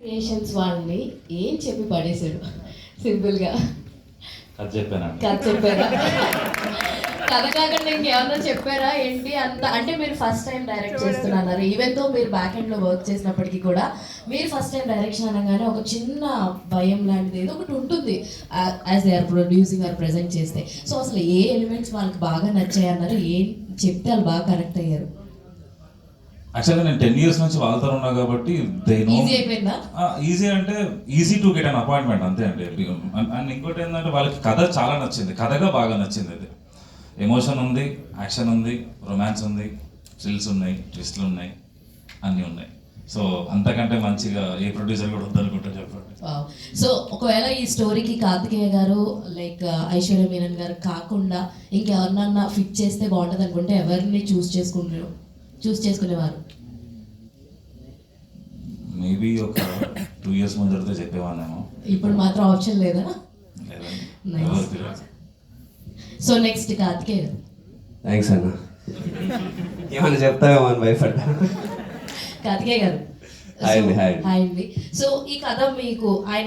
Creations వాళ్ళని ఏం చెప్పి పడేశాడు సింపుల్గా అది చెప్పాను. కథ చెప్పారా? కథ కాకుండా ఇంకేమన్నా చెప్పారా ఏంటి అంత? అంటే మీరు ఫస్ట్ టైం డైరెక్ట్ చేస్తున్నారు, ఈవెన్ తో మీరు బ్యాక్ ఎండ్ లో వర్క్ చేసినప్పటికీ కూడా మీరు ఫస్ట్ టైం డైరెక్షన్ అనగానే ఒక చిన్న భయం లాంటిది ఏదో ఒకటి ఉంటుంది as they are producing or present చేస్తే. సో అసలు ఏ ఎలిమెంట్స్ వాళ్ళకి బాగా నచ్చాయి అన్నారు, ఏం చెప్తే వాళ్ళు బాగా కనెక్ట్ అయ్యారు? యాక్చువల్గా నేను 10 years నుంచి వాళ్ళతో ఉన్నా కాబట్టి ఈజీ అయిపోయిందా? ఈజీ అంటే easy to get an appointment అంతే అండి. అండ్ ఇంకోటి ఏంటంటే వాళ్ళకి కథ చాలా నచ్చింది, కథగా బాగా నచ్చింది. అది ఎమోషన్ ఉంది, యాక్షన్ ఉంది, రొమాన్స్ ఉంది, థ్రిల్స్ ఉన్నాయి, ట్విస్ట్లు ఉన్నాయి, అన్నీ ఉన్నాయి. సో అంతకంటే మంచిగా ఏ ప్రొడ్యూసర్ కూడా వద్దనుకుంటా చెప్పండి. సో ఒకవేళ ఈ స్టోరీకి కార్తికేయ గారు లైక్ ఐశ్వర్య మీనన్ గారు కాకుండా ఇంకెవరినన్నా ఫిట్ చేస్తే బాగుంటుంది అనుకుంటే ఎవరిని చూస్ చేసుకునేవారు? మేబీ ఒక 2 years ముందరితో చెప్పేవాళ్ళేమో. ఇప్పుడు మాత్రం ఆప్షన్ లేదా? సో నెక్స్ట్ కార్తికేయ గారు. థ్యాంక్స్ అన్న. ఏమన్నా చెప్తావేమో అని భయపడ్డా. కార్తికేయ గారు హాయ్ అండి. హాయ్ అండి. సో ఈ కథ మీకు ఆయన